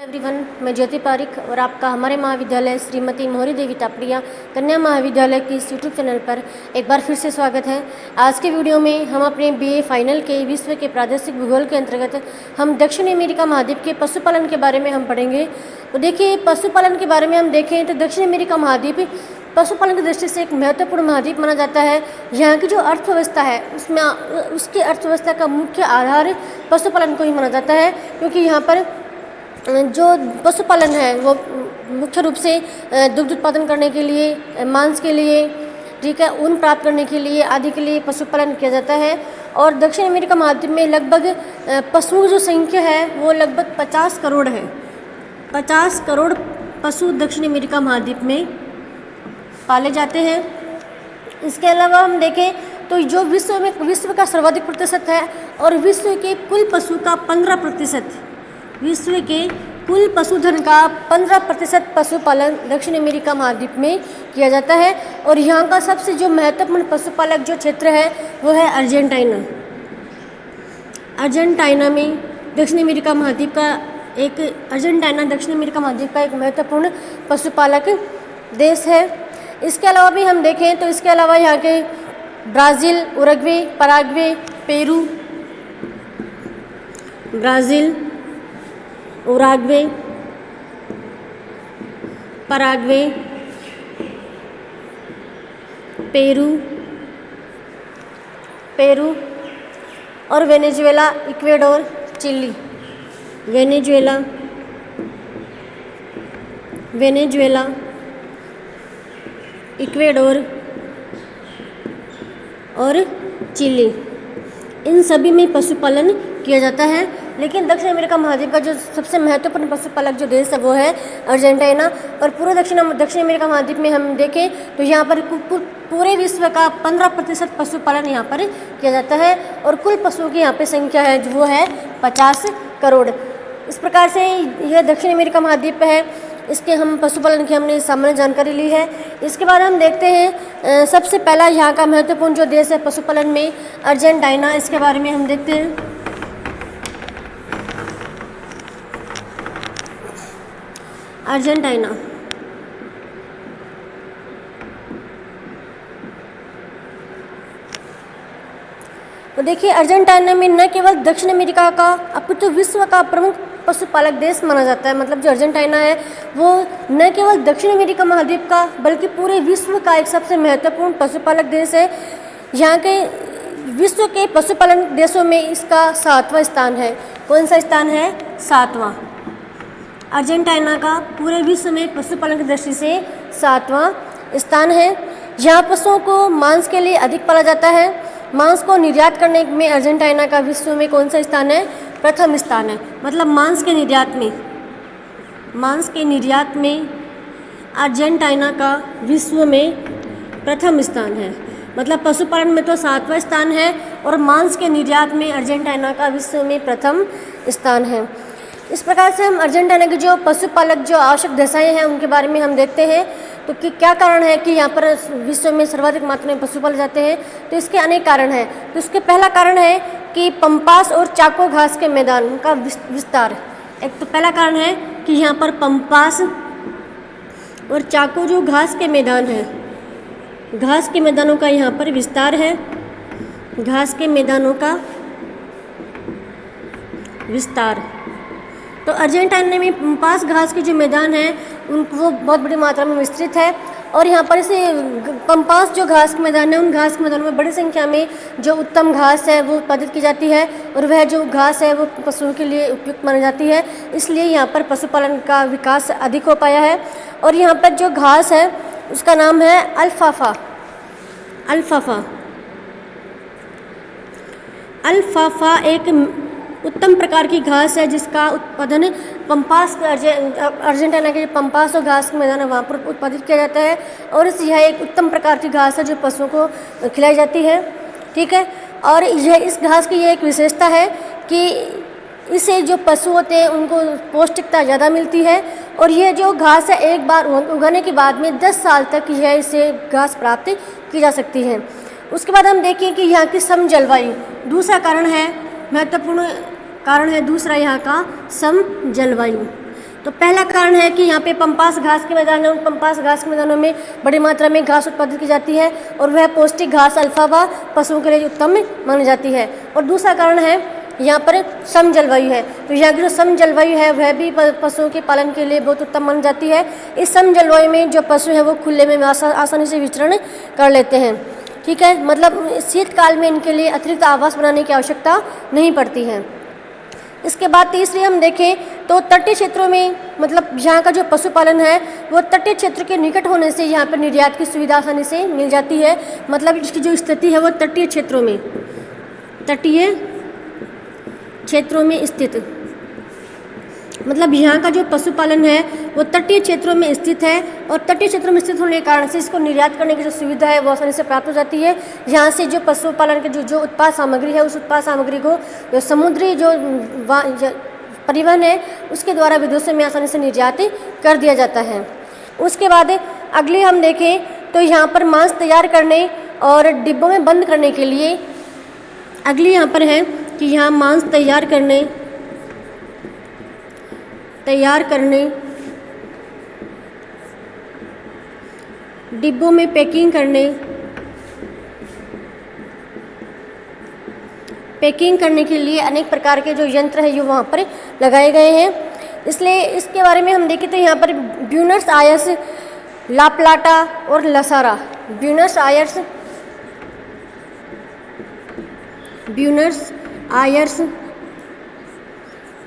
Everyone, मैं ज्योति पारिक और आपका हमारे महाविद्यालय श्रीमती मोहरी देवी तापड़िया कन्या महाविद्यालय की इस यूट्यूब चैनल पर एक बार फिर से स्वागत है। आज के वीडियो में हम अपने बीए फाइनल के विश्व के प्रादेशिक भूगोल के अंतर्गत हम दक्षिण अमेरिका महाद्वीप के पशुपालन के बारे में हम पढ़ेंगे। तो देखिए, पशुपालन के बारे में हम देखें तो दक्षिण अमेरिका महाद्वीप पशुपालन की दृष्टि से एक महत्वपूर्ण महाद्वीप माना जाता है। यहाँ की जो अर्थव्यवस्था है उसमें उसकी अर्थव्यवस्था का मुख्य आधार पशुपालन को ही माना जाता है, क्योंकि यहाँ पर जो पशुपालन है वो मुख्य रूप से दुग्ध उत्पादन करने के लिए, मांस के लिए, ठीक है, ऊन प्राप्त करने के लिए आदि के लिए पशुपालन किया जाता है। और दक्षिण अमेरिका महाद्वीप में लगभग पशुओं की जो संख्या है वो लगभग 50 करोड़ है। 50 करोड़ पशु दक्षिण अमेरिका महाद्वीप में पाले जाते हैं। इसके अलावा हम देखें तो जो विश्व का सर्वाधिक प्रतिशत है और विश्व के कुल पशु का 15%, विश्व के कुल पशुधन का 15% पशुपालन दक्षिण अमेरिका महाद्वीप में किया जाता है। और यहाँ का सबसे जो महत्वपूर्ण पशुपालक जो क्षेत्र है वो है अर्जेंटीना। अर्जेंटीना में दक्षिण अमेरिका महाद्वीप का अर्जेंटीना दक्षिण अमेरिका महाद्वीप का एक महत्वपूर्ण पशुपालक देश है। इसके अलावा भी हम देखें तो इसके अलावा यहाँ के Brazil, Uruguay, Paraguay, Peru, Brazil, Uruguay, Paraguay, Peru और Venezuela, Ecuador, Chile, Venezuela, Ecuador और चिली, इन सभी में पशुपालन किया जाता है। लेकिन दक्षिण अमेरिका महाद्वीप का जो सबसे महत्वपूर्ण पशुपालक जो देश है वो है अर्जेंटीना। और पूरे दक्षिण अमेरिका महाद्वीप में हम देखें तो यहाँ पर पूरे विश्व का 15% पशुपालन यहाँ पर किया जाता है और कुल पशुओं की यहाँ पे संख्या है जो वो है 50 करोड़। इस प्रकार से यह दक्षिण अमेरिका महाद्वीप है, इसके हम पशुपालन की हमने सामान्य जानकारी ली है। इसके बाद हम देखते हैं सबसे पहला यहाँ का महत्वपूर्ण जो देश है पशुपालन में अर्जेंटीना, इसके बारे में हम देखते हैं। अर्जेंटीना तो देखिए, अर्जेंटीना में न केवल दक्षिण अमेरिका का अपितु विश्व का प्रमुख पशुपालक देश माना जाता है। मतलब जो अर्जेंटीना है वो न केवल दक्षिण अमेरिका महाद्वीप का बल्कि पूरे विश्व का एक सबसे महत्वपूर्ण पशुपालक देश है। यहाँ के विश्व के पशुपालन देशों में इसका 7वां स्थान है। कौन सा स्थान है? 7वां। अर्जेंटीना का पूरे विश्व में पशुपालन की दृष्टि से 7वां स्थान है। यहाँ पशुओं को मांस के लिए अधिक पाला जाता है। मांस को निर्यात करने में अर्जेंटीना का विश्व में कौन सा स्थान है? प्रथम स्थान है। मतलब मांस के निर्यात में अर्जेंटीना का विश्व में प्रथम स्थान है। मतलब पशुपालन में तो 7वां स्थान है और मांस के निर्यात में अर्जेंटीना का विश्व में प्रथम स्थान है। इस प्रकार से हम अर्जेंटीना के जो पशुपालक जो आवश्यक दशाएं हैं उनके बारे में हम देखते हैं। तो कि क्या कारण है कि यहाँ पर विश्व में सर्वाधिक मात्रा में पशु पाले जाते हैं? तो इसके अनेक कारण हैं। तो इसके पहला कारण है कि पंपास और चाको घास के मैदान का विस्तार। एक तो पहला कारण है कि यहाँ पर पंपास और चाको जो घास के मैदान हैं, घास के मैदानों का यहाँ पर विस्तार है। घास के मैदानों का विस्तार। तो अर्जेंटीना में पंपास घास के जो मैदान हैं वो बहुत बड़ी मात्रा में विस्तृत है। और यहाँ पर इसे पंपास जो घास के मैदान है उन घास के मैदानों में बड़ी संख्या में जो उत्तम घास है वो उत्पादित की जाती है और वह जो घास है वो पशुओं के लिए उपयुक्त मानी जाती है। इसलिए यहाँ पर पशुपालन का विकास अधिक हो पाया है। और यहाँ पर जो घास है उसका नाम है अल्फाफा। अल्फाफा एक उत्तम प्रकार की घास है जिसका उत्पादन पंपास अर्जेंटीना के पंपास और घास के मैदान है वहाँ पर उत्पादित किया जाता है। और यह एक उत्तम प्रकार की घास है जो पशुओं को खिलाई जाती है, ठीक है। और इस घास की यह एक विशेषता है कि इसे जो पशु होते हैं उनको पौष्टिकता ज़्यादा मिलती है। और यह जो घास है एक बार उगाने के बाद में 10 साल तक यह इसे घास प्राप्त की जा सकती है। उसके बाद हम देखें कि यहाँ की सम जलवायु दूसरा कारण है, महत्वपूर्ण कारण है दूसरा यहाँ का सम जलवायु। तो पहला कारण है कि यहाँ पे पंपास घास के मैदान है, उन पंपास घास के मैदानों में बड़ी मात्रा में घास उत्पादित की जाती है और वह पौष्टिक घास अल्फाबा पशुओं के लिए उत्तम मानी जाती है। और दूसरा कारण है यहाँ पर सम जलवायु है। तो यहाँ की जो सम जलवायु है वह भी पशुओं के पालन के लिए बहुत उत्तम मानी जाती है। इस सम जलवायु में जो पशु हैं वो खुले में आसानी से विचरण कर लेते हैं। ठीक है, मतलब शीतकाल में इनके लिए अतिरिक्त आवास बनाने की आवश्यकता नहीं पड़ती है। इसके बाद तीसरी हम देखें तो तटीय क्षेत्रों में, मतलब यहाँ का जो पशुपालन है वो तटीय क्षेत्र के निकट होने से यहाँ पर निर्यात की सुविधा आसानी से मिल जाती है। मतलब इसकी जो स्थिति है वो तटीय क्षेत्रों में स्थित, मतलब यहाँ का जो पशुपालन है वो तटीय क्षेत्रों में स्थित है और तटीय क्षेत्रों में स्थित होने के कारण से इसको निर्यात करने की जो सुविधा है वो आसानी से प्राप्त हो जाती है। यहाँ से जो पशुपालन के जो उत्पाद सामग्री है उस उत्पाद सामग्री को जो समुद्री जो परिवहन है उसके द्वारा विदेशों में आसानी से निर्यात कर दिया जाता है। उसके बाद अगली हम देखें तो यहाँ पर मांस तैयार करने और डिब्बों में बंद करने के लिए अगली यहाँ पर है कि यहाँ मांस तैयार करने, डिब्बों में पैकिंग करने के लिए अनेक प्रकार के जो यंत्र है जो वहाँ पर लगाए गए हैं। इसलिए इसके बारे में हम देखें तो यहाँ पर ब्यूनस आयर्स, ला प्लाटा और लसारा, ब्यूनस आयर्स,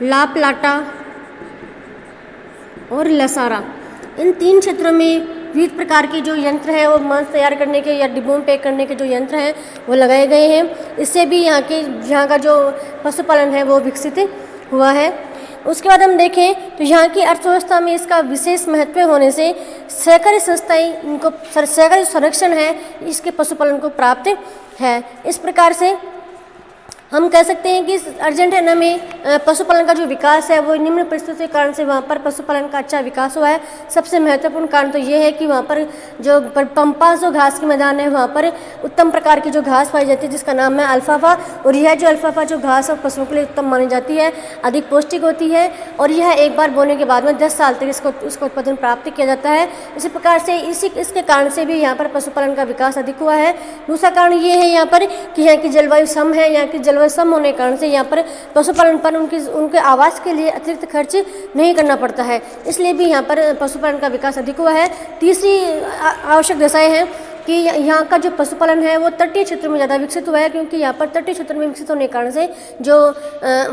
ला प्लाटा और लसारा, इन 3 क्षेत्रों में विविध प्रकार के जो यंत्र है वो मांस तैयार करने के या डिब्बों में पैक करने के जो यंत्र हैं वो लगाए गए हैं। इससे भी यहाँ का जो पशुपालन है वो विकसित हुआ है। उसके बाद हम देखें तो यहाँ की अर्थव्यवस्था में इसका विशेष महत्व होने से सहकारी संस्थाएं इनको सहकारी संरक्षण है इसके पशुपालन को प्राप्त है। इस प्रकार से हम कह सकते हैं कि अर्जेंटीना में पशुपालन का जो विकास है वो निम्न परिस्थितियों के कारण से वहाँ पर पशुपालन का अच्छा विकास हुआ है। सबसे महत्वपूर्ण कारण तो ये है कि वहाँ पर जो पंपास जो घास के मैदान है वहाँ पर उत्तम प्रकार की जो घास पाई जाती है जिसका नाम है अल्फाफा, और यह जो अल्फाफा जो घास और पशुओं के लिए उत्तम मानी जाती है, अधिक पौष्टिक होती है और यह एक बार बोने के बाद में 10 साल तक इसका उत्पादन प्राप्त किया जाता है। इसी प्रकार से इसके कारण से भी यहाँ पर पशुपालन का विकास अधिक हुआ है। दूसरा कारण ये है यहाँ पर कि यहाँ की जलवायु सम है। यहाँ की सम होने के कारण से यहाँ पर पशुपालन पर उनके आवास के लिए अतिरिक्त खर्च नहीं करना पड़ता है, इसलिए भी यहाँ पर पशुपालन का विकास अधिक हुआ है। तीसरी आवश्यक दशाएं हैं कि यहाँ का जो पशुपालन है वो तटीय क्षेत्रों में ज़्यादा विकसित हुआ है, क्योंकि यहाँ पर तटीय क्षेत्र में विकसित होने के कारण से जो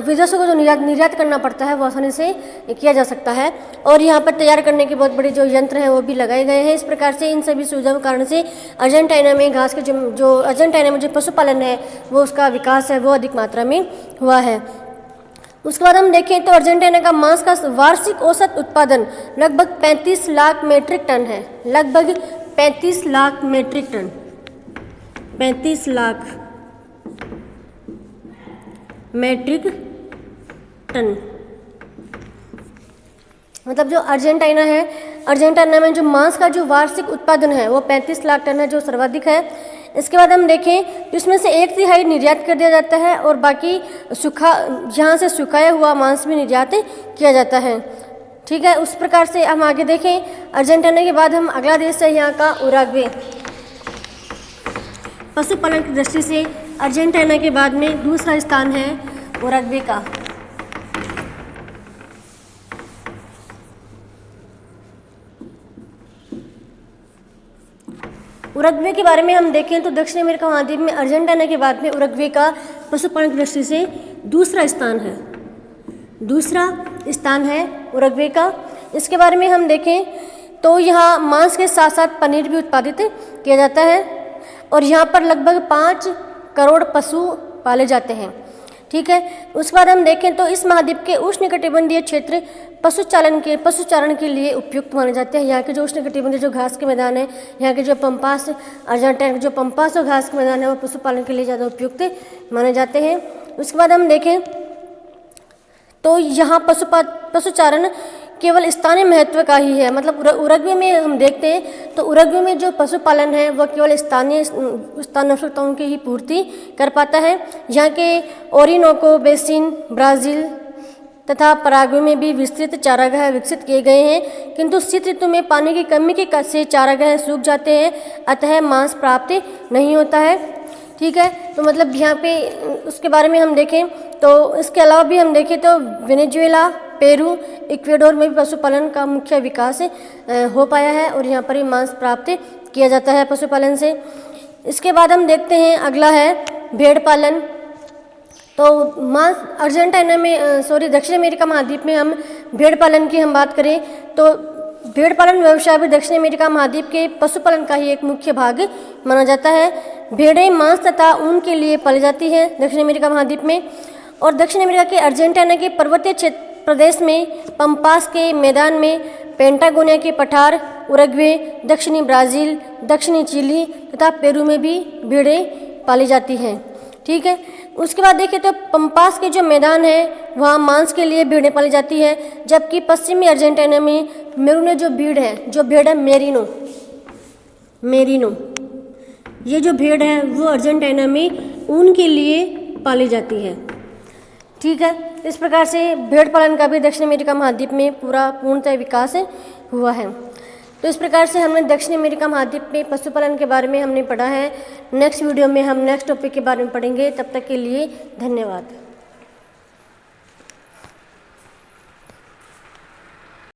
विदेशों को जो निर्यात करना पड़ता है वो आसानी से किया जा सकता है और यहाँ पर तैयार करने के बहुत बड़े जो यंत्र हैं वो भी लगाए गए हैं। इस प्रकार से इन सभी सुविधाओं के कारण से अर्जेंटीना में घास के अर्जेंटीना में जो पशुपालन है वो उसका विकास है वो अधिक मात्रा में हुआ है। उसके बाद हम देखें तो अर्जेंटीना का मांस का वार्षिक औसत उत्पादन लगभग 35 लाख मीट्रिक टन है। लगभग 35 lakh metric ton, 35 lakh metric ton, मतलब जो अर्जेंटीना है, अर्जेंटीना में जो मांस का जो वार्षिक उत्पादन है वो 35 लाख टन है, जो सर्वाधिक है। इसके बाद हम देखें तो इसमें से 1/3 निर्यात कर दिया जाता है और बाकी यहाँ से सुखाया हुआ मांस भी निर्यात किया जाता है। ठीक है, उस प्रकार से हम आगे देखें। अर्जेंटीना के बाद हम अगला देश है यहाँ का उरुग्वे। पशुपालन की दृष्टि से अर्जेंटीना के बाद में दूसरा स्थान है उरुग्वे का। उरुग्वे के बारे में हम देखें तो दक्षिण अमेरिका महाद्वीप में अर्जेंटीना के बाद में उरुग्वे का पशुपालन की दृष्टि से दूसरा स्थान है उरुग्वे का। इसके बारे में हम देखें तो यहाँ मांस के साथ साथ पनीर भी उत्पादित किया जाता है और यहाँ पर लगभग 5 करोड़ पशु पाले जाते हैं। ठीक है, उसके बाद हम देखें तो इस महाद्वीप के उष्णकटिबंधीय क्षेत्र पशुचारण के लिए उपयुक्त माने जाते हैं। यहाँ के जो उष्णकटिबंधीय जो घास के मैदान है, यहाँ के जो पंपास अर्जेंटीना के जो पंपास और घास के मैदान है वो पशुपालन के लिए ज़्यादा उपयुक्त माने जाते हैं। उसके बाद हम देखें तो यहाँ पशुचारण केवल स्थानीय महत्व का ही है। मतलब उरुग्वे में हम देखते हैं तो उरुग्वे में जो पशुपालन है वह केवल स्थानीय आवश्यकताओं की ही पूर्ति कर पाता है। यहाँ के ओरिनोको बेसिन, ब्राज़ील तथा पराग्वे में भी विस्तृत चारागाह विकसित किए गए हैं, किंतु शीत ऋतु में पानी की कमी के से चारागाह सूख जाते हैं, अतः मांस प्राप्त नहीं होता है। ठीक है, तो मतलब यहाँ पे उसके बारे में हम देखें तो इसके अलावा भी हम देखें तो वेनेजुएला, पेरू, इक्वेडोर में भी पशुपालन का मुख्य विकास हो पाया है और यहाँ पर ही मांस प्राप्त किया जाता है पशुपालन से। इसके बाद हम देखते हैं अगला है भेड़ पालन। तो मांस अर्जेंटीना में दक्षिण अमेरिका महाद्वीप में हम भेड़ पालन की हम बात करें तो भेड़ पालन व्यवसाय भी दक्षिण अमेरिका महाद्वीप के पशुपालन का ही एक मुख्य भाग माना जाता है। भेड़ें मांस तथा ऊन के लिए पाली जाती है दक्षिण अमेरिका महाद्वीप में। और दक्षिण अमेरिका के अर्जेंटीना के पर्वतीय क्षेत्र प्रदेश में पंपास के मैदान में, पेंटागोनिया के पठार, उरुग्वे, दक्षिणी ब्राज़ील, दक्षिणी चिली तथा पेरू में भी भेड़ें पाली जाती हैं। ठीक है, उसके बाद देखिए तो पंपास के जो मैदान है वहाँ मांस के लिए भेड़ें पाली जाती है, जबकि पश्चिमी अर्जेंटीना में मेरूनो जो भेड़ है मेरिनो, ये जो भेड़ है वो अर्जेंटीना में ऊन के लिए पाली जाती है। ठीक है, इस प्रकार से भेड़ पालन का भी दक्षिण अमेरिका महाद्वीप में पूर्णतः विकास हुआ है। तो इस प्रकार से हमने दक्षिण अमेरिका महाद्वीप में पशुपालन के बारे में हमने पढ़ा है। नेक्स्ट वीडियो में हम नेक्स्ट टॉपिक के बारे में पढ़ेंगे। तब तक के लिए धन्यवाद।